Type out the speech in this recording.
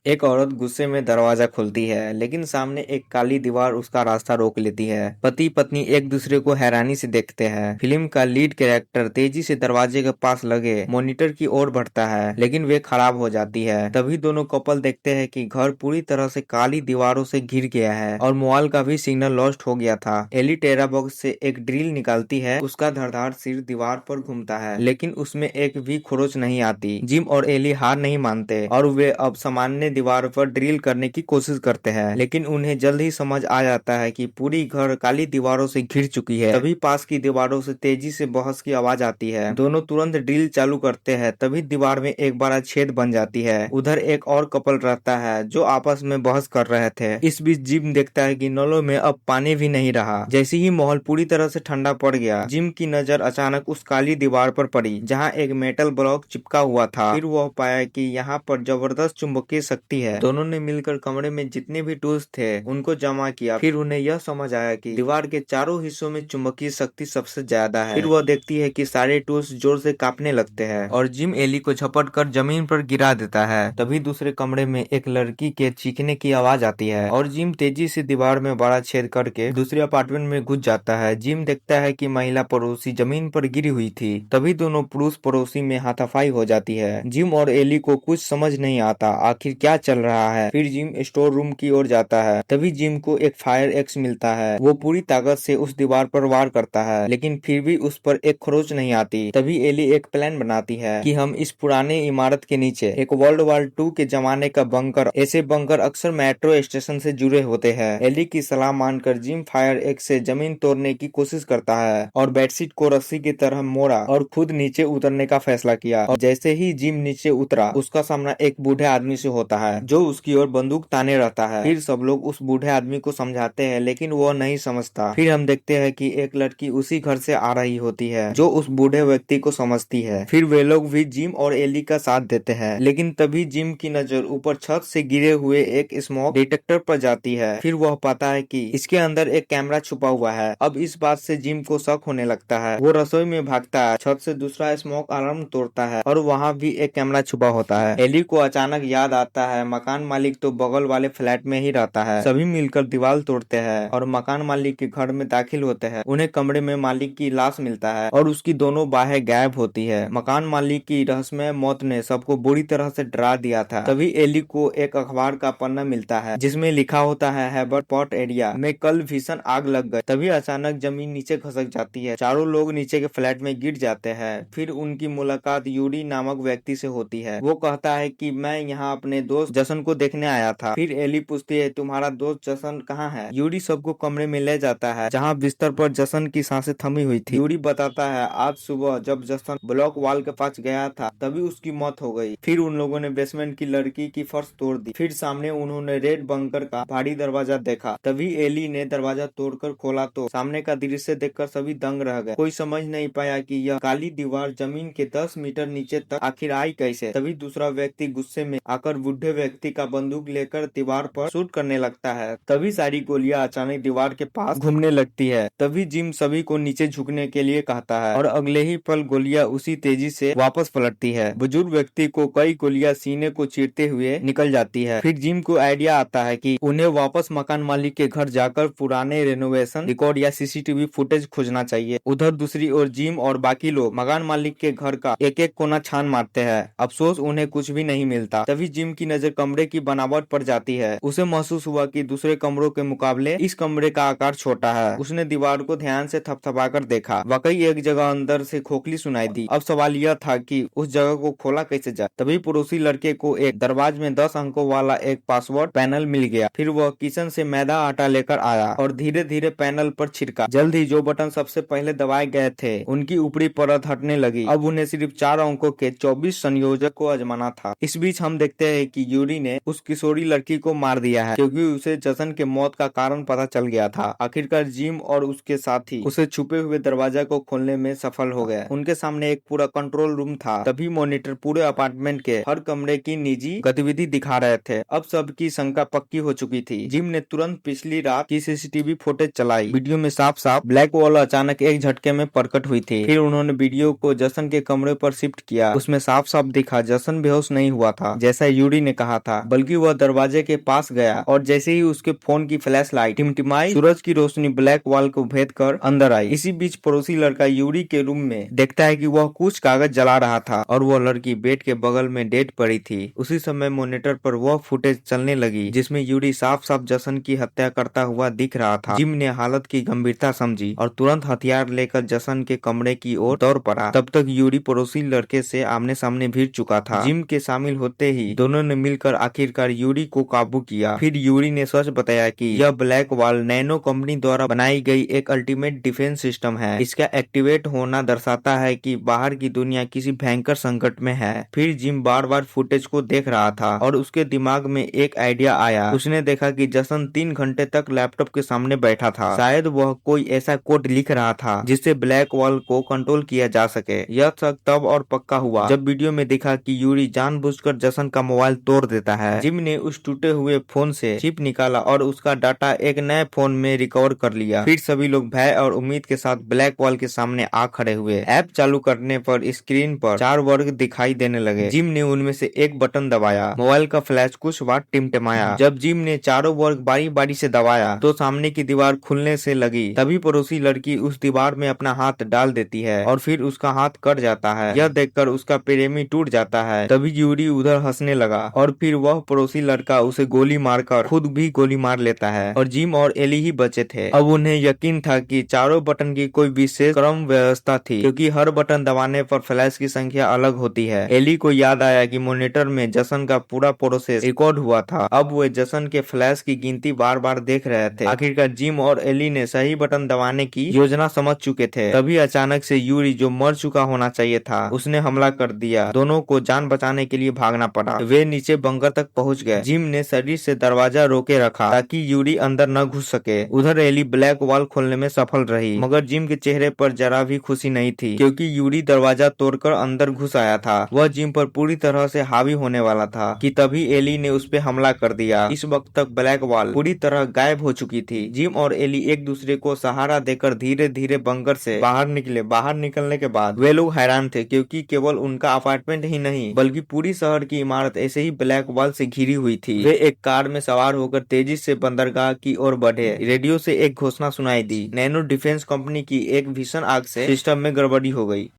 एक औरत गुस्से में दरवाजा खोलती है, लेकिन सामने एक काली दीवार उसका रास्ता रोक लेती है। पति पत्नी एक दूसरे को हैरानी से देखते हैं। फिल्म का लीड कैरेक्टर तेजी से दरवाजे के पास लगे मॉनिटर की ओर बढ़ता है, लेकिन वे खराब हो जाती है। तभी दोनों कपल देखते हैं कि घर पूरी तरह से काली दीवारों से घिर गया है और मोबाइल का भी सिग्नल लॉस्ट हो गया था। एली टेरा बॉक्स से एक ड्रिल निकालती है। उसका धड़धाड़ सिर दीवार पर घूमता है, लेकिन उसमें एक भी खरोच नहीं आती। जिम और एली हार नहीं मानते और वे अब सामान्य दीवार पर ड्रिल करने की कोशिश करते हैं, लेकिन उन्हें जल्द ही समझ आ जाता है कि पूरी घर काली दीवारों से घिर चुकी है। तभी पास की दीवारों से तेजी से बहस की आवाज आती है। दोनों तुरंत ड्रिल चालू करते हैं। तभी दीवार में एक बड़ा छेद बन जाती है। उधर एक और कपल रहता है जो आपस में बहस कर रहे थे। इस बीच जिम देखता है कि नलों में अब पानी भी नहीं रहा। जैसे ही माहौल पूरी तरह से ठंडा पड़ गया, जिम की नजर अचानक उस काली दीवार पर पड़ी जहाँ एक मेटल ब्लॉक चिपका हुआ था। फिर वह पाया कि यहाँ पर जबरदस्त चुंबकीय शक्ति है। दोनों ने मिलकर कमरे में जितने भी टूल्स थे उनको जमा किया। फिर उन्हें यह समझ आया कि दीवार के चारों हिस्सों में चुंबकीय शक्ति सबसे ज्यादा है। फिर वह देखती है कि सारे टूल्स जोर से कांपने लगते हैं और जिम एली को झपट कर जमीन पर गिरा देता है। तभी दूसरे कमरे में एक लड़की के चीखने की आवाज आती है और जिम तेजी से दीवार में बड़ा छेद करके दूसरे अपार्टमेंट में घुस जाता है। जिम देखता है कि महिला पड़ोसी जमीन पर गिरी हुई थी। तभी दोनों पुरुष पड़ोसी में हाथापाई हो जाती है। जिम और एली को कुछ समझ नहीं आता आखिर क्या चल रहा है। फिर जिम स्टोर रूम की ओर जाता है। तभी जिम को एक फायर एक्स मिलता है। वो पूरी ताकत से उस दीवार पर वार करता है, लेकिन फिर भी उस पर एक खरोच नहीं आती। तभी एली एक प्लान बनाती है कि हम इस पुराने इमारत के नीचे एक वर्ल्ड वॉर 2 के जमाने का बंकर, ऐसे बंकर अक्सर मेट्रो स्टेशन से जुड़े होते हैं। एली की सलाह मानकर जिम फायर एक्स से जमीन तोड़ने की कोशिश करता है और बेडशीट को रस्सी की तरह मोड़ा और खुद नीचे उतरने का फैसला किया। और जैसे ही जिम नीचे उतरा, उसका सामना एक बूढ़े आदमी से होता है जो उसकी ओर बंदूक ताने रहता है। फिर सब लोग उस बूढ़े आदमी को समझाते हैं, लेकिन वो नहीं समझता। फिर हम देखते हैं कि एक लड़की उसी घर से आ रही होती है जो उस बूढ़े व्यक्ति को समझती है। फिर वे लोग भी जिम और एली का साथ देते हैं, लेकिन तभी जिम की नजर ऊपर छत से गिरे हुए एक स्मोक डिटेक्टर पर जाती है। फिर वह पाता है कि इसके अंदर एक कैमरा छुपा हुआ है। अब इस बात से जिम को शक होने लगता है। वो रसोई में भागता है, छत से दूसरा स्मोक अलार्म तोड़ता है और वहाँ भी एक कैमरा छुपा होता है। एली को अचानक याद आता है मकान मालिक तो बगल वाले फ्लैट में ही रहता है। सभी मिलकर दीवार तोड़ते हैं और मकान मालिक के घर में दाखिल होते हैं। उन्हें कमरे में मालिक की लाश मिलता है और उसकी दोनों बाहें गायब होती है। मकान मालिक की रहस्यमय मौत ने सबको बुरी तरह से डरा दिया था। तभी एली को एक अखबार का पन्ना मिलता है जिसमें लिखा होता है हैबर पॉट एरिया में कल भीषण आग लग गई। तभी अचानक जमीन नीचे खसक जाती है। चारों लोग नीचे के फ्लैट में गिर जाते हैं। फिर उनकी मुलाकात यूरी नामक व्यक्ति से होती है। वो कहता है कि मैं यहाँ अपने दोस्त जसन को देखने आया था। फिर एली पूछती है तुम्हारा दोस्त जसन कहाँ है। यूरी सबको कमरे में ले जाता है जहाँ बिस्तर पर जसन की सांसें थमी हुई थी। यूरी बताता है आज सुबह जब जसन ब्लॉक वॉल के पास गया था तभी उसकी मौत हो गई। फिर उन लोगों ने बेसमेंट की लड़की की फर्श तोड़ दी। फिर सामने उन्होंने रेड बंकर का भारी दरवाजा देखा। तभी एली ने दरवाजा तोड़कर खोला तो सामने का दृश्य देखकर सभी दंग रह गए। कोई समझ नहीं पाया कि यह काली दीवार जमीन के 10 मीटर नीचे तक आखिर आई कैसे। तभी दूसरा व्यक्ति गुस्से में आकर बूढ़े व्यक्ति का बंदूक लेकर दीवार पर शूट करने लगता है। तभी सारी गोलियां अचानक दीवार के पास घूमने लगती है। तभी जिम सभी को नीचे झुकने के लिए कहता है और अगले ही पल गोलियां उसी तेजी से वापस पलटती है। बुजुर्ग व्यक्ति को कई गोलियां सीने को चीरते हुए निकल जाती है। फिर जिम को आइडिया आता है कि उन्हें वापस मकान मालिक के घर जाकर पुराने रेनोवेशन रिकॉर्ड या सीसीटीवी फुटेज खोजना चाहिए। उधर दूसरी ओर जिम और बाकी लोग मकान मालिक के घर का एक एक कोना छान मारते हैं। अफसोस उन्हें कुछ भी नहीं मिलता। तभी जिम की नजर कमरे की बनावट पर जाती है। उसे महसूस हुआ कि दूसरे कमरों के मुकाबले इस कमरे का आकार छोटा है। उसने दीवार को ध्यान से थपथपाकर देखा। वाकई एक जगह अंदर से खोखली सुनाई दी। अब सवाल यह था कि उस जगह को खोला कैसे जाए। तभी पड़ोसी लड़के को एक दरवाजे में 10 अंकों वाला एक पासवर्ड पैनल मिल गया। फिर वह किचन से मैदा आटा लेकर आया और धीरे धीरे पैनल पर छिड़का। जल्द ही जो बटन सबसे पहले दबाए गए थे उनकी ऊपरी परत हटने लगी। अब उन्हें सिर्फ 4 अंकों के 24 संयोजक को आजमाना था। इस बीच हम देखते हैं कि यूरी ने उस किशोरी लड़की को मार दिया है क्योंकि उसे जसन के मौत का कारण पता चल गया था। आखिरकार जिम और उसके साथी उसे छुपे हुए दरवाजा को खोलने में सफल हो गए। उनके सामने एक पूरा कंट्रोल रूम था। तभी मॉनिटर पूरे अपार्टमेंट के हर कमरे की निजी गतिविधि दिखा रहे थे। अब सबकी शंका पक्की हो चुकी थी। जिम ने तुरंत पिछली रात की सीसीटीवी फुटेज चलाई। वीडियो में साफ साफ ब्लैक वॉल अचानक एक झटके में प्रकट हुई थी। फिर उन्होंने वीडियो को जसन के कमरे पर शिफ्ट किया। उसमें साफ साफ दिखा जसन बेहोश नहीं हुआ था जैसा यूरी ने कहा था, बल्कि वह दरवाजे के पास गया और जैसे ही उसके फोन की फ्लैश लाइट टिमटिमाई, सूरज की रोशनी ब्लैक वॉल को भेद कर अंदर आई। इसी बीच पड़ोसी लड़का यूरी के रूम में देखता है कि वह कुछ कागज जला रहा था और वह लड़की बेड के बगल में डेड पड़ी थी। उसी समय मॉनिटर पर वह फुटेज चलने लगी जिसमें यूरी साफ साफ जसन की हत्या करता हुआ दिख रहा था। जिम ने हालत की गंभीरता समझी और तुरंत हथियार लेकर जसन के कमरे की ओर दौड़ पड़ा। तब तक यूरी पड़ोसी लड़के से आमने सामने भिड़ चुका था। जिम के शामिल होते ही दोनों ने मिलकर आखिरकार यूरी को काबू किया। फिर यूरी ने सच बताया कि यह ब्लैक वॉल नैनो कंपनी द्वारा बनाई गई एक अल्टीमेट डिफेंस सिस्टम है। इसका एक्टिवेट होना दर्शाता है कि बाहर की दुनिया किसी भयंकर संकट में है। फिर जिम बार बार फुटेज को देख रहा था और उसके दिमाग में एक आइडिया आया। उसने देखा कि जसन 3 घंटे तक लैपटॉप के सामने बैठा था। शायद वह कोई ऐसा कोड लिख रहा था जिससे ब्लैक वॉल को कंट्रोल किया जा सके। यह शक तब और पक्का हुआ जब वीडियो में देखा कि यूरी जानबूझकर जसन का मोबाइल तोड़ देता है। जिम ने उस टूटे हुए फोन से चिप निकाला और उसका डाटा एक नए फोन में रिकवर कर लिया। फिर सभी लोग भय और उम्मीद के साथ ब्लैक वॉल के सामने आ खड़े हुए। ऐप चालू करने पर स्क्रीन पर 4 वर्ग दिखाई देने लगे। जिम ने उनमें से एक बटन दबाया। मोबाइल का फ्लैश कुछ बार टिमटिमाया। जब जिम ने चारों वर्ग बारी बारी से दबाया तो सामने की दीवार खुलने से लगी। तभी पड़ोसी लड़की उस दीवार में अपना हाथ डाल देती है और फिर उसका हाथ कट जाता है। यह देखकर उसका प्रेमी टूट जाता है। तभी यूरी उधर हंसने लगा और फिर वह पड़ोसी लड़का उसे गोली मारकर खुद भी गोली मार लेता है और जिम और एली ही बचे थे। अब उन्हें यकीन था कि चारों बटन की कोई विशेष क्रम व्यवस्था थी, क्योंकि हर बटन दबाने पर फ्लैश की संख्या अलग होती है। एली को याद आया कि मॉनिटर में जसन का पूरा प्रोसेस रिकॉर्ड हुआ था। अब वे जसन के फ्लैश की गिनती बार बार देख रहे थे। आखिरकार जिम और एली ने सही बटन दबाने की योजना समझ चुके थे। तभी अचानक से यूरी, जो मर चुका होना चाहिए था, उसने हमला कर दिया। दोनों को जान बचाने के लिए भागना पड़ा। वे नीचे बंकर तक पहुंच गए। जिम ने शरीर से दरवाजा रोके रखा ताकि यूरी अंदर न घुस सके। उधर एली ब्लैक वॉल खोलने में सफल रही, मगर जिम के चेहरे पर जरा भी खुशी नहीं थी, क्योंकि यूरी दरवाजा तोड़कर अंदर घुस आया था। वह जिम पर पूरी तरह से हावी होने वाला था कि तभी एली ने उस पर हमला कर दिया। इस वक्त तक ब्लैक वॉल पूरी तरह गायब हो चुकी थी। जिम और एली एक दूसरे को सहारा देकर धीरे धीरे बंकर से बाहर निकले। बाहर निकलने के बाद वे लोग हैरान थे, क्योंकि केवल उनका अपार्टमेंट ही नहीं बल्कि पूरी शहर की इमारत ऐसे ही ब्लैक वॉल से घिरी हुई थी। वे एक कार में सवार होकर तेजी से बंदरगाह की ओर बढ़े। रेडियो से एक घोषणा सुनाई दी। नैनो डिफेंस कंपनी की एक भीषण आग से सिस्टम में गड़बड़ी हो गई।